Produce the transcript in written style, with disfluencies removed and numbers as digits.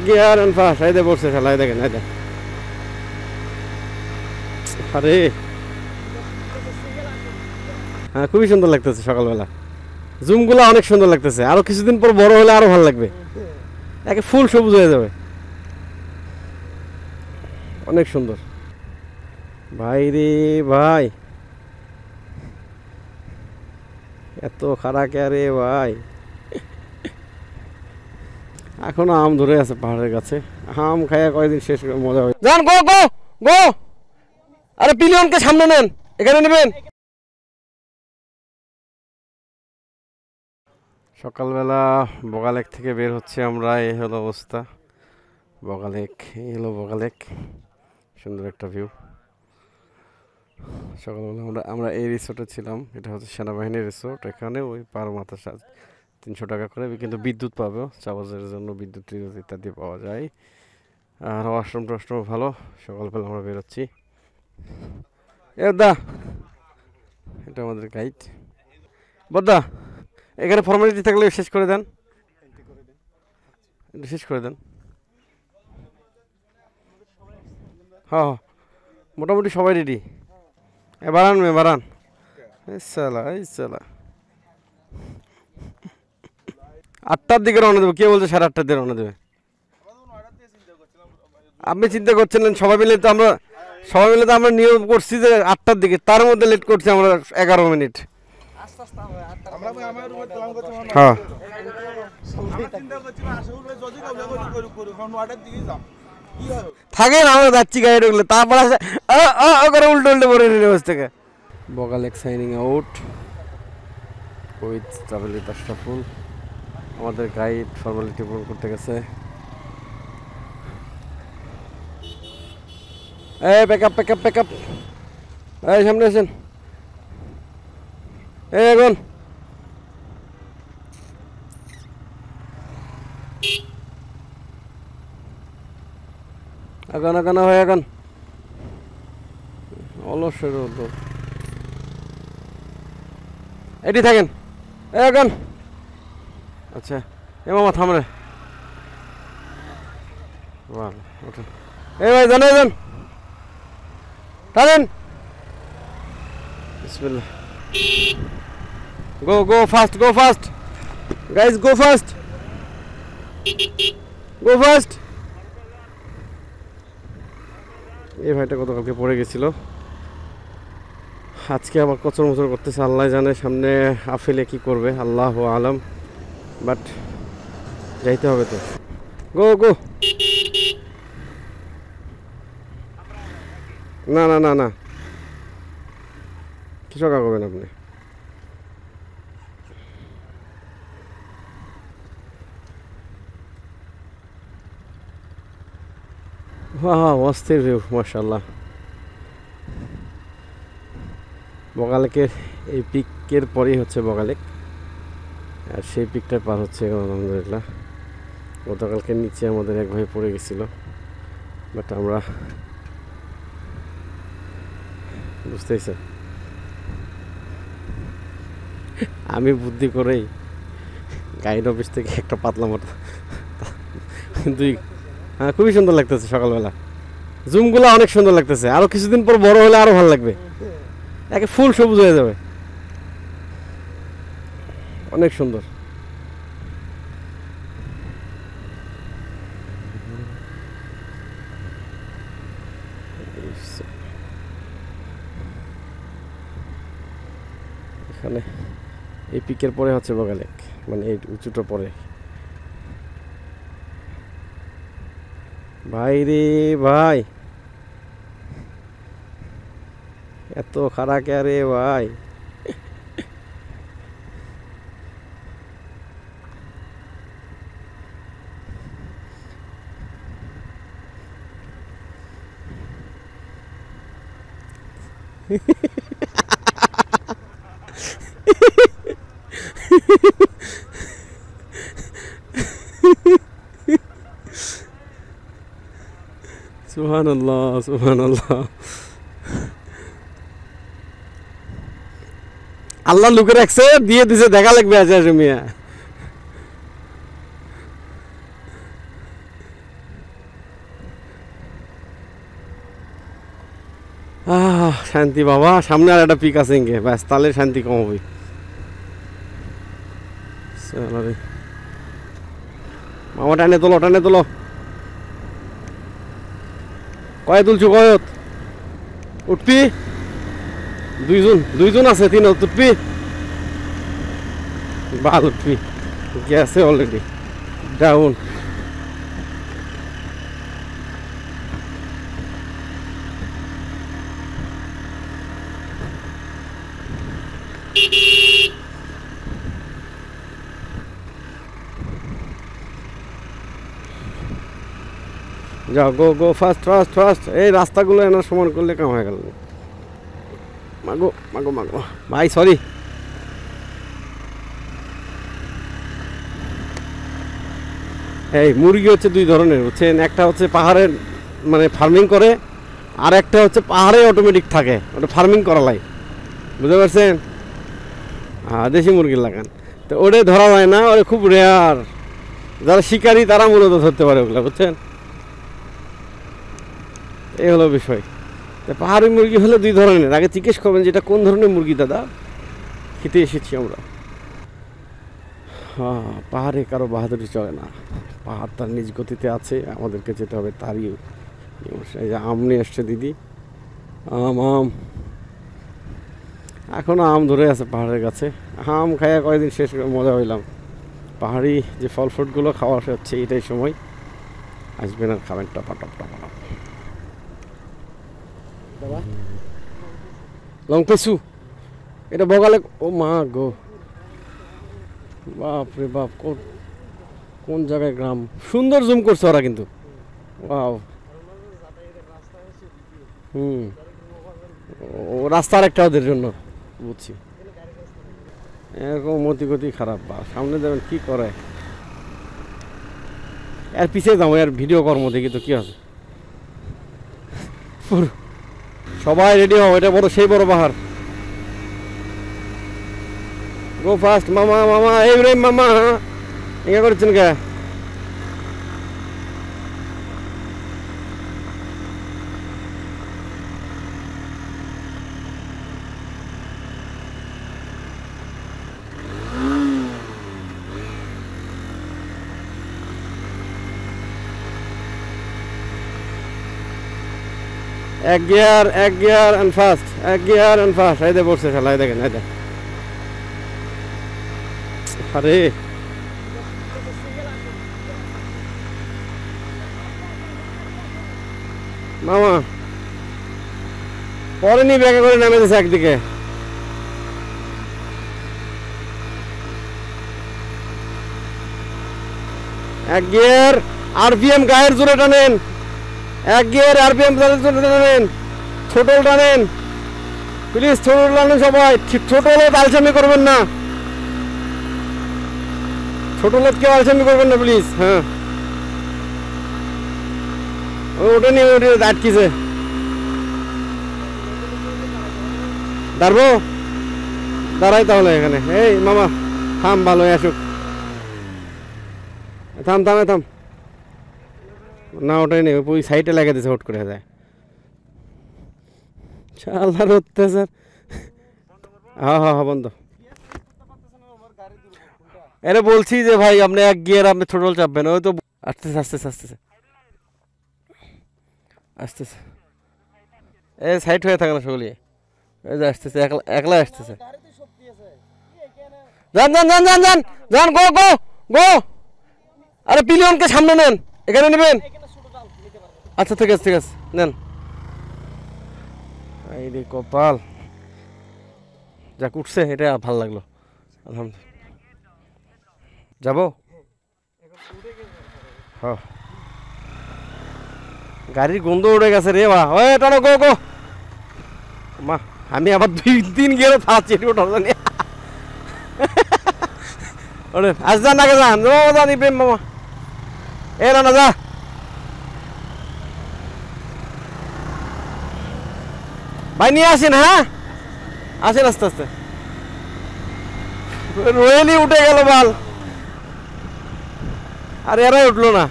Gear on fast আইদে পড়ছে শালা দেখেন আইদে আরে হ্যাঁ খুবই সুন্দর লাগতেছে সকালবেলা জুমগুলো অনেক সুন্দর লাগতেছে আরো কিছুদিন পর বড় হলে আরো ভালো লাগবে একে ফুল সবুজ হয়ে যাবে অনেক সুন্দর ভাই রে ভাই এত খারাপ কে রে ভাই এখনো আম ধরে আছে পাহাড়ের কাছে আম খাইয়া কয়দিন শেষ করে মজা হয় যান গো গো গো আরে পিলিয়নকে সামনে নেন এখানে নেবেন সকালবেলা বগালেক থেকে বের হচ্ছে আমরা এই হলো অবস্থা বগালেক এই হলো বগালেক সুন্দর একটা ভিউ সকালবেলা আমরা এই রিসোর্টে ছিলাম এটা হচ্ছে সেনাবাহিনীর রিসোর্ট এখানে ওই পার মাথা 300 টাকা করে কিন্তু বিদ্যুৎ পাবে চাবাজের জন্য বিদ্যুৎ ইত্যাদি পাওয়া যায় আর ওয়াশরুম টশরুম ভালো সকালবেলা আমরা বেরোচ্ছি এ দা এটা আমাদের গাইড বদ্দা এখানে ফর্মালিটি থাকলে শেষ করে দেন শেষ করে দেন হ্যাঁ মোটামুটি সবাই রেডি বাড়ান বাড়ান ইসালা 8টার দিকে রওনা দেবো কে বলছে 8:30টার দিকে রওনা দেবে আপনি চিন্তা করছিলেন সবাই মিলে তো আমরা নিয়ম করছি যে 8টার দিকে তার মধ্যে লেট করছি আমরা 11 মিনিট হ্যাঁ থাকেন আমরা যাচ্ছি গাড়ি ঢুকলে তারপর করে উল্টো পরে বসে থেকে Boga Lake signing out with travel with Ashraful আমাদের গাইড ফর্মালিটি পূরণ করতে গেছে এই প্যাকআপ এই সামনে আসেন এই এখন আগান হয় আগান অলসের এটি থাকেন এই আগান আচ্ছা এ মামা থাম রে এই ভাই জানেন টানেন বিসমিল্লাহ go fast guys go fast এই ভাইটা গতকালকে পড়ে গেছিল আজকে আবার কচর মচর করতেছে আল্লাহ জানে সামনে আফেলে কি করবে আল্লাহ আলম বাট যাইতে হবে তো গো না কিছু কা করবেন আপনি হ্যাঁ অস্থির ভিউ মাশাআল্লাহ বগালেকের এই পিকের পরেই হচ্ছে বগালেক আর সেই পিকটা পার হচ্ছে আলহামদুলিল্লাহ গতকালকে নিচে আমাদের এক ভাই পড়ে গেছিল বাট আমরা বুঝতেইছেন আমি বুদ্ধি করেই গাইড অফিস থেকে একটা পাতলা মতো হ্যাঁ খুবই সুন্দর লাগতেছে সকালবেলা জুমগুলো অনেক সুন্দর লাগতেছে আরো কিছুদিন পর বড় হলে আরো ভালো লাগবে একে ফুল সবুজ হয়ে যাবে অনেক সুন্দর এখানে এই পিকের পরে হচ্ছে বগালেক মানে এই উঁচুটা পরে ভাই রে ভাই এত খারাপ কে রে ভাই সুবহানাল্লাহ আল্লাহ লুকে রাখছে দিয়ে দিছে দেখা লাগবে আজ মিয়া শান্তি বাবা, সামনে আর একটা পিক আছে ইঙ্গে, ব্যাস তাহলে শান্তি কম হবে। মামা টানে তোলো, টানে তোলো। কয়ে তুলছু, কয়ত উঠবি? দুইজন আছে, তিন উঠবি, বাল উঠবি, গেছে অলরেডি ডাউন। যাও, গো গো, ফাস্ট ফাস্ট ফাস্ট। এই রাস্তাগুলো এনা সমান করলে কাম হয়ে গেল। মাগো মাগো মাগো ভাই, সরি। এই মুরগি হচ্ছে দুই ধরনের, বুঝছেন? একটা হচ্ছে পাহাড়ের মানে ফার্মিং করে, আর একটা হচ্ছে পাহাড়ে অটোমেটিক থাকে, ওটা ফার্মিং করা লাগে, বুঝতে পারছেন? হ্যাঁ, দেশি মুরগির লাগান তো ওটাই ধরা হয় না, ওটা খুব রেয়ার। যারা শিকারী তারা মূলত ধরতে পারে ওগুলো, বুঝছেন? এই হলো বিষয়। তো পাহাড়ি মুরগি হলো দুই ধরনের। আগে জিজ্ঞেস করবেন যেটা কোন ধরনের মুরগি দাদা, খেতে এসেছি আমরা। হ্যাঁ, পাহাড়ে কারো বাহাদুরি চলে না, পাহাড় তার নিজ গতিতে আছে, আমাদেরকে যেতে হবে তারই। এই যে আম নিয়ে এসছে দিদি, আম এখনও আম ধরে আছে পাহাড়ের কাছে। আম খাইয়া কয়েকদিন শেষ করে মজা হইলাম। পাহাড়ি যে ফল ফ্রুটগুলো খাওয়া হচ্ছে, এটাই সময় আসবেন আর খাবেন টপা টপ টপা টপ। লং পেসু এটা বগালে। ও মা গো, বাপ রে বাপ, কোন জায়গায় গ্রাম! সুন্দর জুম করছে ওরা কিন্তু। ওয়াও। ও রাস্তার একটা ওদের জন্য, বুঝছি। এরকম মতিগতি খারাপ, বা সামনে যাবেন কি করে, এর পিছিয়ে যাবো, এর ভিডিও কর্ম দেখি তো কি আছে। সবাই রেডি হও, এটা বড়, সেই বড় পাহাড়। গো ফাস্ট মামা, মামা ইব্রাহিম মামা, একা করছেন কে? এক গিয়ার অ্যান্ড ফাস্ট, এক গিয়ার অ্যান্ড ফাস্ট। এই দে পড়ছে শালা, এই দেখেন, এই দেখ। আরে মামা পরে নি ব্যাগে করে নামে দিছে একদিকে। এক গিয়ার আরপিএম গায়ের জোরে টানেন, এক গিয়ার আরপিএম জোরে টানেন, ছোটল টানেন প্লিজ, ছোটল টানেন সবাই। ছোট হলে আলসামি করবেন না, ছোট লোক কেউ আলসামি করবেন না প্লিজ। হ্যাঁ, ওটা নিয়ে ওটা আটকিছে। দাঁড়বো, দাঁড়াই তাহলে এখানে। এই মামা থাম, ভালো আসুক, থাম থাম থাম। না ওটাই নেই, ওই সাইডে লাগিয়ে দিয়েছে, হট করে যায়। শালার অত্যাচার। হ্যাঁ হ্যাঁ হ্যাঁ, বন্ধ। এরে বলছি যে ভাই আপনি এক গিয়ার আপনি থ্রোটল চাপবেন, ওই তো আসতেছে আসতেছে আসতেছে আসতেছে। এ সাইড হয়ে থাকে না সকলে, এই যে আসতেছে, একলা আসতেছে। যান যান যান যান যান যান, গো গো গো। আরে পিলিয়নকে সামনে নেন, এখানে নেবেন। আচ্ছা ঠিক আছে ঠিক আছে, নেন। এই রে কপাল, যাক উঠছে, এটা ভাল লাগলো, আলহামদুলিল্লাহ। যাবো? হ্যাঁ, গাড়ির গন্ধ উঠে গেছে রে মা। ওই টানো, গো গো মা। আমি আবার 2-3 গিয়ে থাকছি, ওটা জানি। ওরে আজ যান, আগে যান, যান ইব্রাহিম মামা। এ না যা, ভাই নিয়ে আসেন। হ্যাঁ আসেন, আস্তে আস্তে। রোয়েলি উঠে গেল বাল, আর এরাই উঠলো না।